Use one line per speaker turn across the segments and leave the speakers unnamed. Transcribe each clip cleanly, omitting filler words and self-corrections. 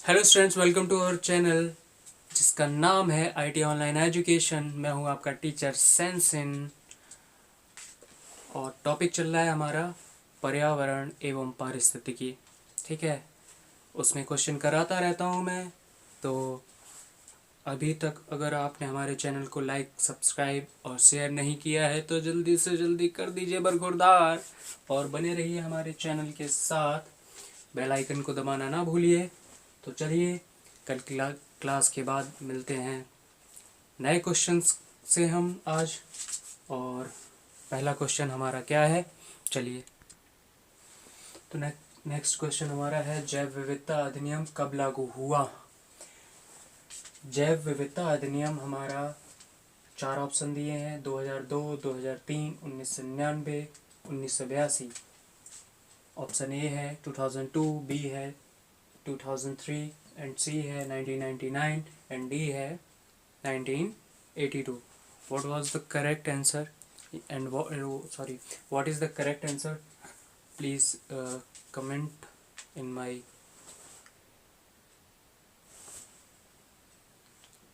Hello students, welcome to our channel जिसका नाम है आईटी ऑनलाइन एजुकेशन। मैं हूं आपका टीचर सेंसिन और टॉपिक चल रहा है हमारा पर्यावरण एवं पारिस्थितिकी। ठीक है, उसमें क्वेश्चन कराता रहता हूं मैं। तो अभी तक अगर आपने हमारे चैनल को लाइक, सब्सक्राइब और शेयर नहीं किया है तो जल्दी से जल्दी कर दीजिए बरखुरदार, और बने रहिए हमारे चैनल के साथ। बेल आइकन को दबाना ना भूलिए। तो चलिए, कल क्लास के बाद मिलते हैं नए क्वेश्चंस से हम आज। और पहला क्वेश्चन हमारा क्या है, चलिए। तो नेक्स्ट क्वेश्चन हमारा है, जैव विविधता अधिनियम कब लागू हुआ। जैव विविधता अधिनियम हमारा 4 ऑप्शन दिए हैं, 2002, 2003, 1999, 1982। ऑप्शन ए है 2002, बी है 2003 एंड सी है 1999 एंड डी है 1982. What was the correct answer and what is the correct answer? Please comment in my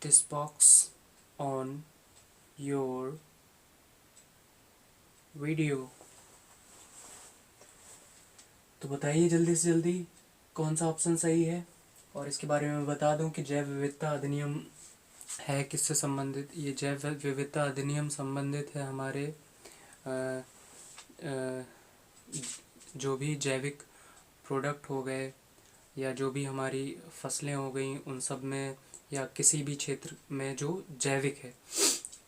this box on your video. तो बताइए जल्दी से जल्दी कौन सा ऑप्शन सही है। और इसके बारे में बता दूं कि जैव विविधता अधिनियम है किससे संबंधित। ये जैव विविधता अधिनियम संबंधित है हमारे जो भी जैविक प्रोडक्ट हो गए या जो भी हमारी फसलें हो गई उन सब में, या किसी भी क्षेत्र में जो जैविक है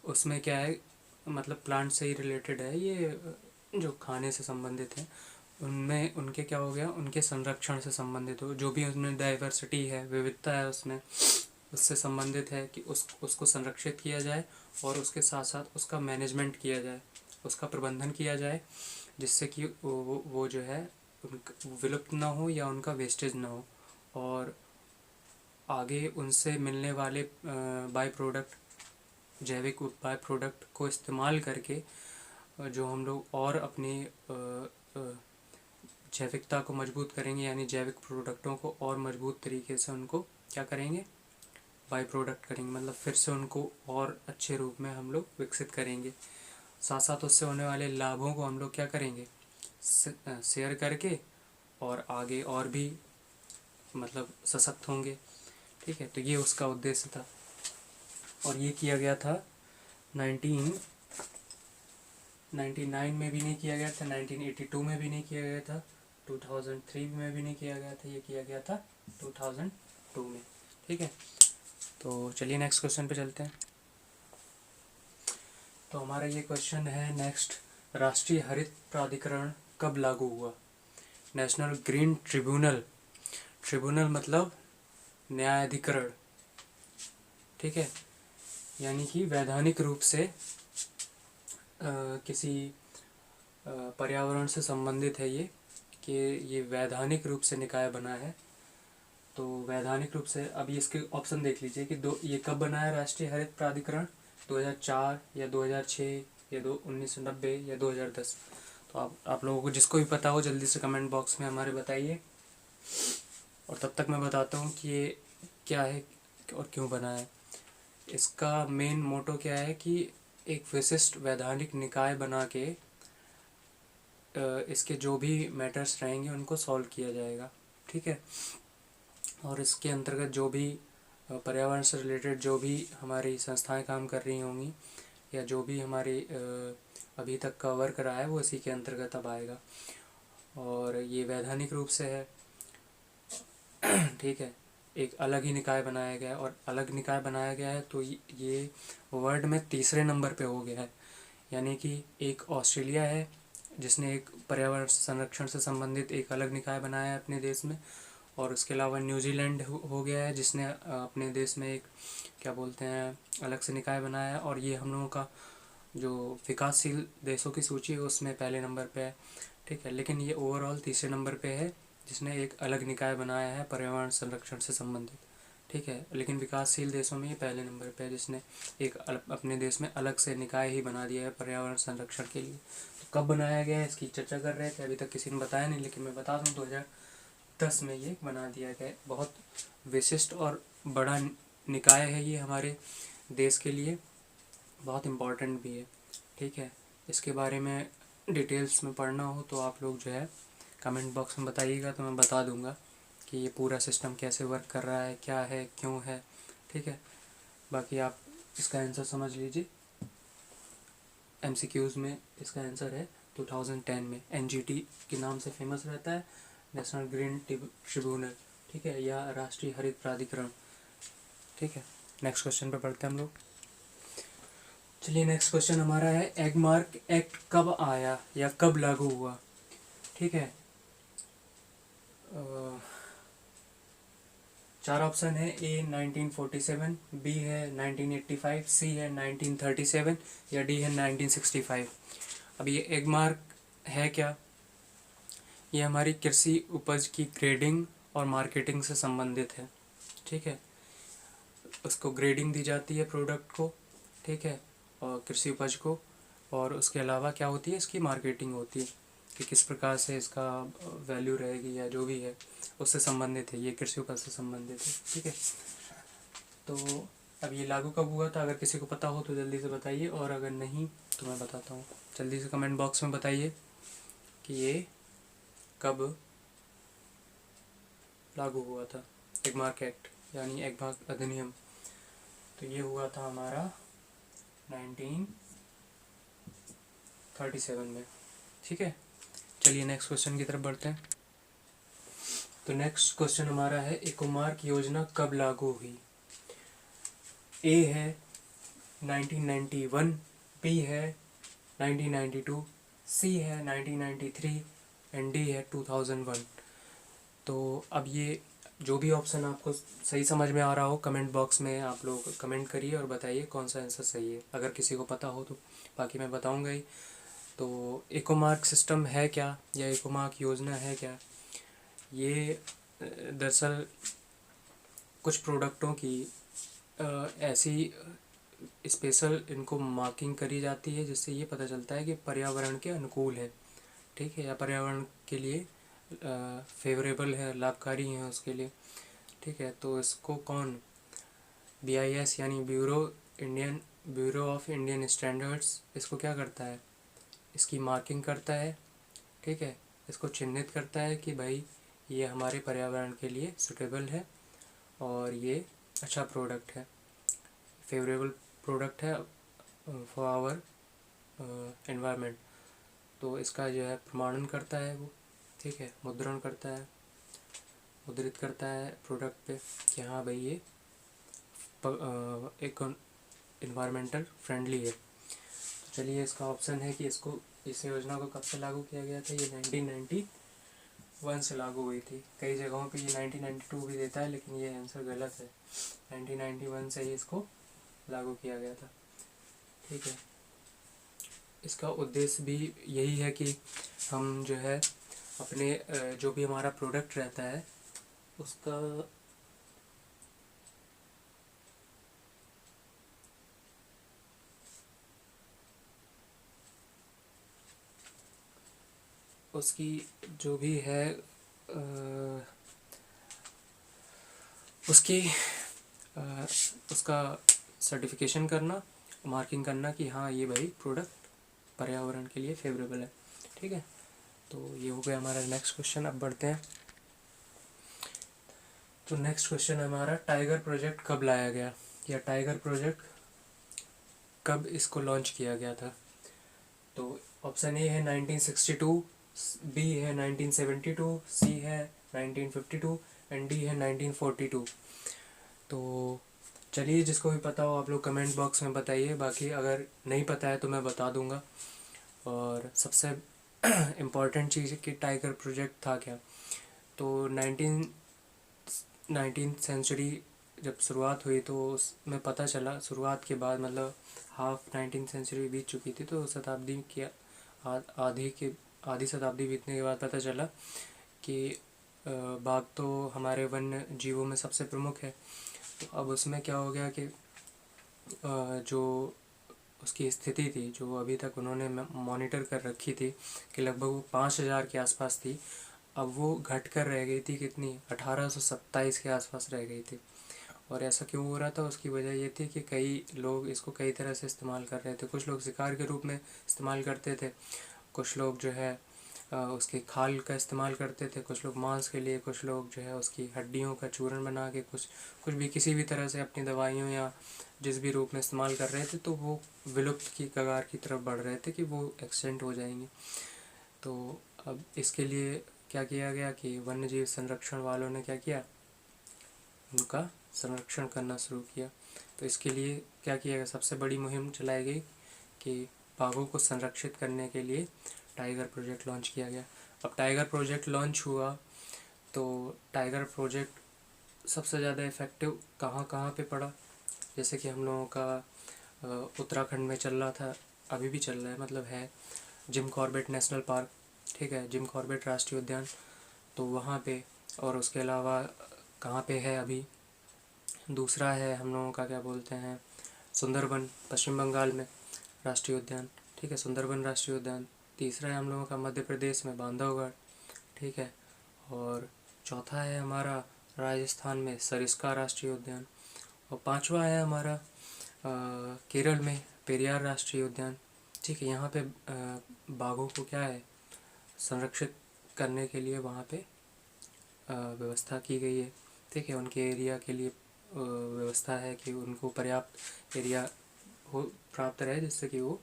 उसमें क्या है, मतलब प्लांट से ही रिलेटेड है ये, जो खाने से संबंधित है उनमें उनके क्या हो गया, उनके संरक्षण से संबंधित हो, जो भी उसमें डाइवर्सिटी है, विविधता है उसमें, उससे संबंधित है कि उसको संरक्षित किया जाए और उसके साथ साथ उसका मैनेजमेंट किया जाए, उसका प्रबंधन किया जाए, जिससे कि वो जो है विलुप्त ना हो या उनका वेस्टेज ना हो, और आगे उनसे मिलने वाले बाय प्रोडक्ट, जैविक बाय प्रोडक्ट को इस्तेमाल करके जो हम लोग और अपनी जैविकता को मजबूत करेंगे, यानी जैविक प्रोडक्टों को और मजबूत तरीके से उनको क्या करेंगे, बाई प्रोडक्ट करेंगे, मतलब फिर से उनको और अच्छे रूप में हम लोग विकसित करेंगे। साथ साथ उससे होने वाले लाभों को हम लोग क्या करेंगे, शेयर करके और आगे और भी मतलब सशक्त होंगे। ठीक है, तो ये उसका उद्देश्य था और ये किया गया था 1999 में भी नहीं किया गया था, 1982 में भी नहीं किया गया था, 2003 में भी नहीं किया गया था, ये किया गया था 2002 में। ठीक है, तो चलिए नेक्स्ट क्वेश्चन पे चलते हैं। तो हमारा ये क्वेश्चन है नेक्स्ट, राष्ट्रीय हरित प्राधिकरण कब लागू हुआ। नेशनल ग्रीन ट्रिब्यूनल, ट्रिब्यूनल मतलब न्यायाधिकरण। ठीक है, यानी कि वैधानिक रूप से किसी पर्यावरण से संबंधित है ये, कि ये वैधानिक रूप से निकाय बना है। तो वैधानिक रूप से, अभी इसके ऑप्शन देख लीजिए कि ये कब बना है राष्ट्रीय हरित प्राधिकरण, 2004 या 2006 या 1990 या 2010। तो आप लोगों को जिसको भी पता हो जल्दी से कमेंट बॉक्स में हमारे बताइए, और तब तक मैं बताता हूँ कि ये क्या है और क्यों बना है। इसका मेन मोटो क्या है कि एक विशिष्ट वैधानिक निकाय बना के इसके जो भी मैटर्स रहेंगे उनको सॉल्व किया जाएगा। ठीक है, और इसके अंतर्गत जो भी पर्यावरण से रिलेटेड जो भी हमारी संस्थाएं काम कर रही होंगी या जो भी हमारी अभी तक का वर्क रहा है वो इसी के अंतर्गत अब आएगा, और ये वैधानिक रूप से है। ठीक है, एक अलग ही निकाय बनाया गया है, और अलग निकाय बनाया गया है तो ये वर्ल्ड में तीसरे नंबर पे हो गया है। यानी कि एक ऑस्ट्रेलिया है जिसने एक पर्यावरण संरक्षण से संबंधित एक अलग निकाय बनाया है अपने देश में, और उसके अलावा न्यूजीलैंड हो गया है जिसने अपने देश में एक क्या बोलते हैं अलग से निकाय बनाया है, और ये हम लोगों का जो विकासशील देशों की सूची है उसमें पहले नंबर पे है। ठीक है, लेकिन ये ओवरऑल तीसरे नंबर पे है जिसने एक अलग निकाय बनाया है पर्यावरण संरक्षण से संबंधित। ठीक है, लेकिन विकासशील देशों में ये पहले नंबर पे है जिसने एक अपने देश में अलग से निकाय ही बना दिया है पर्यावरण संरक्षण के लिए। तो कब बनाया गया है इसकी चर्चा कर रहे थे, अभी तक किसी ने बताया नहीं, लेकिन मैं बता दूँ 10 में ये बना दिया गया है। बहुत विशिष्ट और बड़ा निकाय है ये हमारे देश के लिए, बहुत इम्पोर्टेंट भी है। ठीक है, इसके बारे में डिटेल्स में पढ़ना हो तो आप लोग जो है कमेंट बॉक्स में बताइएगा, तो मैं बता दूंगा कि ये पूरा सिस्टम कैसे वर्क कर रहा है, क्या है, क्यों है। ठीक है, बाकी आप इसका आंसर समझ लीजिए। MCQs में इसका आंसर है 2010 में। NGT के नाम से फेमस रहता है, नेशनल ग्रीन ट्रिब्यूनल। ठीक है, या राष्ट्रीय हरित प्राधिकरण। ठीक है, नेक्स्ट क्वेश्चन पे पढ़ते हैं हम लोग। चलिए, नेक्स्ट क्वेश्चन हमारा है एगमार्क एक्ट कब आया या कब लागू हुआ। ठीक है, 4 ऑप्शन है। A 1947, B है 1985, C है 1937 या D है 1965। अब ये एगमार्क है क्या? ये हमारी कृषि उपज की ग्रेडिंग और मार्केटिंग से संबंधित है। ठीक है, उसको ग्रेडिंग दी जाती है प्रोडक्ट को। ठीक है, और कृषि उपज को, और उसके अलावा क्या होती है, इसकी मार्केटिंग होती है कि किस प्रकार से इसका वैल्यू रहेगी या जो भी है उससे संबंधित है, ये कृषि उपज से संबंधित है। ठीक है, तो अब ये लागू कब हुआ था, अगर किसी को पता हो तो जल्दी से बताइए, और अगर नहीं तो मैं बताता हूँ। जल्दी से कमेंट बॉक्स में बताइए कि ये कब लागू हुआ था, एगमार्क एक्ट यानी एगमार्क अधिनियम। तो ये हुआ था हमारा 1937 में। ठीक है, चलिए नेक्स्ट क्वेश्चन की तरफ बढ़ते हैं। तो नेक्स्ट क्वेश्चन हमारा है एगमार्क योजना कब लागू हुई। ए है 1991, बी है 1992, सी है 1993 एंड डी है 2001। तो अब ये जो भी ऑप्शन आपको सही समझ में आ रहा हो, कमेंट बॉक्स में आप लोग कमेंट करिए और बताइए कौन सा आंसर सही है, अगर किसी को पता हो तो। बाकी मैं बताऊंगा ही। तो इकोमार्क सिस्टम है क्या, या इकोमार्क योजना है क्या? ये दरअसल कुछ प्रोडक्टों की ऐसी स्पेशल इनको मार्किंग करी जाती है जिससे ये पता चलता है कि पर्यावरण के अनुकूल है। ठीक है, या पर्यावरण के लिए फेवरेबल है, लाभकारी है उसके लिए। ठीक है, तो इसको कौन, BIS यानी ब्यूरो ऑफ इंडियन स्टैंडर्ड्स इसको क्या करता है, इसकी मार्किंग करता है। ठीक है, इसको चिन्हित करता है कि भाई ये हमारे पर्यावरण के लिए सुटेबल है और ये अच्छा प्रोडक्ट है, फेवरेबल प्रोडक्ट है फॉर आवर एनवायरनमेंट। तो इसका जो है प्रमाणन करता है वो। ठीक है, मुद्रण करता है, मुद्रित करता है प्रोडक्ट पे कि हाँ भाई ये एक इन्वायरमेंटल फ्रेंडली है। तो चलिए, इसका ऑप्शन है कि इस योजना को कब से लागू किया गया था। ये 1991 से लागू हुई थी। कई जगहों पे ये 1992 भी देता है, लेकिन ये आंसर गलत है। 1991 से ही इसको लागू किया गया था। ठीक है, इसका उद्देश्य भी यही है कि हम जो है अपने जो भी हमारा प्रोडक्ट रहता है उसका उसकी जो भी है उसका सर्टिफिकेशन करना, मार्किंग करना कि हाँ ये भाई प्रोडक्ट पर्यावरण के लिए फेवरेबल है। ठीक है, तो ये हो गया हमारा नेक्स्ट क्वेश्चन। अब बढ़ते हैं। तो नेक्स्ट क्वेश्चन हमारा टाइगर प्रोजेक्ट कब लाया गया, या टाइगर प्रोजेक्ट कब इसको लॉन्च किया गया था। तो ऑप्शन ए है 1962, बी है 1972, सी है 1952 एंड डी है 1942। तो चलिए, जिसको भी पता हो आप लोग कमेंट बॉक्स में बताइए, बाकी अगर नहीं पता है तो मैं बता दूंगा। और सबसे इम्पॉर्टेंट चीज़ कि टाइगर प्रोजेक्ट था क्या। तो 19th सेंचुरी जब शुरुआत हुई तो उसमें पता चला, शुरुआत के बाद मतलब हाफ 19th सेंचुरी बीत चुकी थी, तो शताब्दी की आधी शताब्दी बीतने के बाद पता चला कि बाघ तो हमारे वन्य जीवों में सबसे प्रमुख है। तो अब उसमें क्या हो गया कि जो उसकी स्थिति थी, जो अभी तक उन्होंने मॉनिटर कर रखी थी कि लगभग वो 5000 के आसपास थी, अब वो घट कर रह गई थी कितनी, 1827 के आसपास रह गई थी। और ऐसा क्यों हो रहा था, उसकी वजह ये थी कि कई लोग इसको कई तरह से इस्तेमाल कर रहे थे। कुछ लोग शिकार के रूप में इस्तेमाल करते थे, कुछ लोग जो है उसके खाल का इस्तेमाल करते थे, कुछ लोग मांस के लिए, कुछ लोग जो है उसकी हड्डियों का चूर्ण बना के, कुछ भी किसी भी तरह से अपनी दवाइयों या जिस भी रूप में इस्तेमाल कर रहे थे। तो वो विलुप्त की कगार की तरफ बढ़ रहे थे कि वो एक्सटेंट हो जाएंगे। तो अब इसके लिए क्या किया गया कि वन्य जीव संरक्षण वालों ने क्या किया, उनका संरक्षण करना शुरू किया। तो इसके लिए क्या किया गया, सबसे बड़ी मुहिम चलाई गई कि बाघों को संरक्षित करने के लिए टाइगर प्रोजेक्ट लॉन्च किया गया। अब टाइगर प्रोजेक्ट लॉन्च हुआ तो टाइगर प्रोजेक्ट सबसे ज़्यादा इफ़ेक्टिव कहाँ कहाँ पे पड़ा, जैसे कि हम लोगों का उत्तराखंड में चल रहा था, अभी भी चल रहा है, मतलब है जिम कॉर्बेट नेशनल पार्क, ठीक है, जिम कॉर्बेट राष्ट्रीय उद्यान, तो वहाँ पे। और उसके अलावा कहाँ पे है अभी, दूसरा है हम लोगों का क्या बोलते हैं, सुंदरबन पश्चिम बंगाल में राष्ट्रीय उद्यान, ठीक है, सुंदरबन राष्ट्रीय उद्यान। तीसरा है हम लोगों का मध्य प्रदेश में बांधवगढ़, ठीक है। और चौथा है हमारा राजस्थान में सरिस्का राष्ट्रीय उद्यान। और पांचवा है हमारा केरल में पेरियार राष्ट्रीय उद्यान, ठीक है। यहाँ पे बाघों को क्या है, संरक्षित करने के लिए वहाँ पे व्यवस्था की गई है, ठीक है। उनके एरिया के लिए व्यवस्था है कि उनको पर्याप्त एरिया हो प्राप्त रहे, जिससे कि वो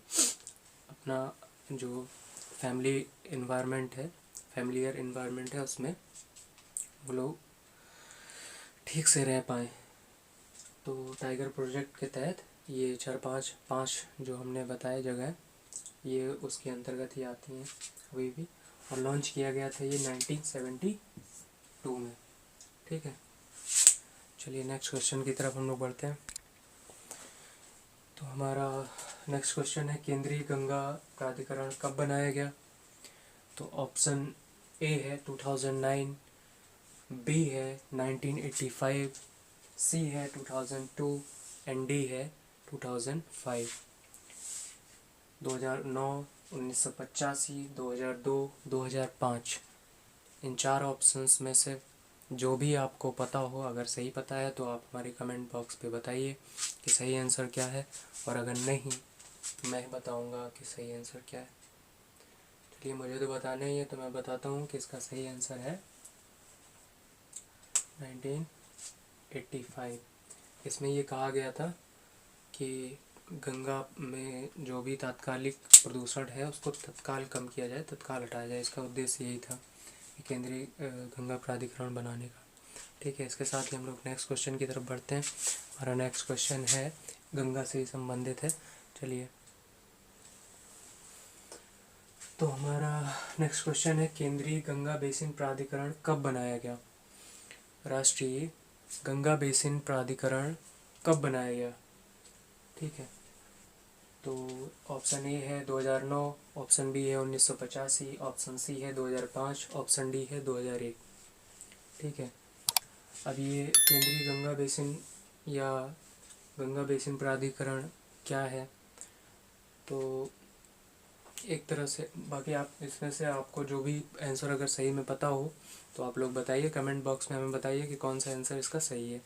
अपना जो फैमिली इन्वायरमेंट है, फैमिलियर इन्वायरमेंट है, उसमें वो लोग ठीक से रह पाएँ। तो टाइगर प्रोजेक्ट के तहत ये पाँच जो हमने बताए जगह, ये उसके अंतर्गत ही आती हैं अभी भी। और लॉन्च किया गया था ये 1972 में, ठीक है। चलिए नेक्स्ट क्वेश्चन की तरफ हम लोग बढ़ते हैं। तो हमारा नेक्स्ट क्वेश्चन है, केंद्रीय गंगा प्राधिकरण कब बनाया गया। तो ऑप्शन ए है 2009, बी है 1985, सी है 2002 एंड डी है 2005। 2009, 1985, 2002, 2005, इन चार ऑप्शंस में से जो भी आपको पता हो, अगर सही पता है तो आप हमारे कमेंट बॉक्स पे बताइए कि सही आंसर क्या है, और अगर नहीं तो मैं बताऊंगा कि सही आंसर क्या है। चलिए मुझे तो बताना ही है, तो मैं बताता हूँ कि इसका सही आंसर है 1985। इसमें ये कहा गया था कि गंगा में जो भी तात्कालिक प्रदूषण है उसको तत्काल कम किया जाए, तत्काल हटाया जाए। इसका उद्देश्य यही था केंद्रीय गंगा प्राधिकरण बनाने का, ठीक है। इसके साथ ही हम लोग नेक्स्ट क्वेश्चन की तरफ बढ़ते हैं। हमारा नेक्स्ट क्वेश्चन है गंगा से ही संबंधित है। चलिए, तो हमारा नेक्स्ट क्वेश्चन है, केंद्रीय गंगा बेसिन प्राधिकरण कब बनाया गया। राष्ट्रीय गंगा बेसिन प्राधिकरण कब बनाया गया, ठीक है। तो ऑप्शन ए है 2009, ऑप्शन बी है 1985, ऑप्शन सी है 2005, ऑप्शन डी है 2001, ठीक है। अब ये केंद्रीय गंगा बेसिन या गंगा बेसिन प्राधिकरण क्या है, तो एक तरह से, बाकी आप इसमें से आपको जो भी आंसर अगर सही में पता हो तो आप लोग बताइए, कमेंट बॉक्स में हमें बताइए कि कौन सा आंसर इसका सही है।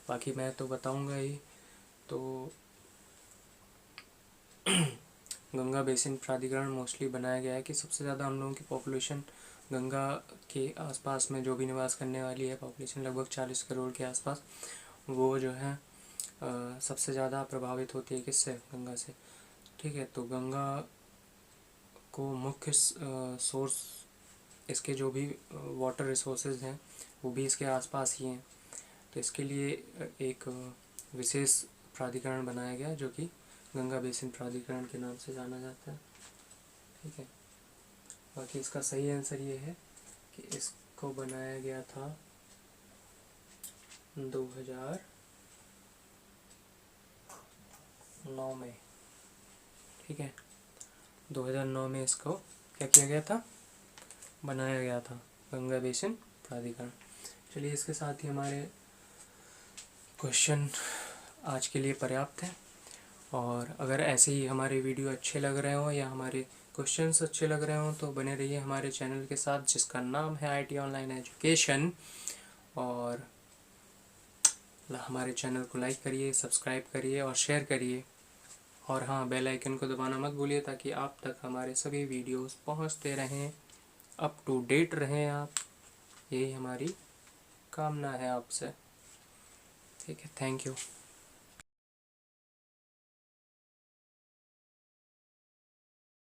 बाकी मैं तो बताऊंगा ही। तो गंगा बेसिन प्राधिकरण मोस्टली बनाया गया है कि सबसे ज़्यादा हम लोगों की पॉपुलेशन गंगा के आसपास में जो भी निवास करने वाली है, पॉपुलेशन लगभग 40 करोड़ के आसपास, वो जो है सबसे ज़्यादा प्रभावित होती है किससे, गंगा से, ठीक है। तो गंगा को मुख्य सोर्स, इसके जो भी वाटर रिसोर्सेज हैं वो भी इसके आसपास ही हैं। तो इसके लिए एक विशेष प्राधिकरण बनाया गया जो कि गंगा बेसिन प्राधिकरण के नाम से जाना जाता है, ठीक है। बाकी इसका सही आंसर ये है कि इसको बनाया गया था 2009 में, ठीक है। 2009 में इसको क्या किया गया था, बनाया गया था, गंगा बेसिन प्राधिकरण। चलिए, इसके साथ ही हमारे क्वेश्चन आज के लिए पर्याप्त है। और अगर ऐसे ही हमारे वीडियो अच्छे लग रहे हो या हमारे क्वेश्चंस अच्छे लग रहे हों तो बने रहिए हमारे चैनल के साथ, जिसका नाम है IT ऑनलाइन एजुकेशन। और हमारे चैनल को लाइक करिए, सब्सक्राइब करिए और शेयर करिए। और हाँ, बेल आइकन को दबाना मत भूलिए ताकि आप तक हमारे सभी वीडियोस पहुंचते रहें, अप टू डेट रहें आप। यही हमारी कामना है आपसे। ठीक है, थैंक यू।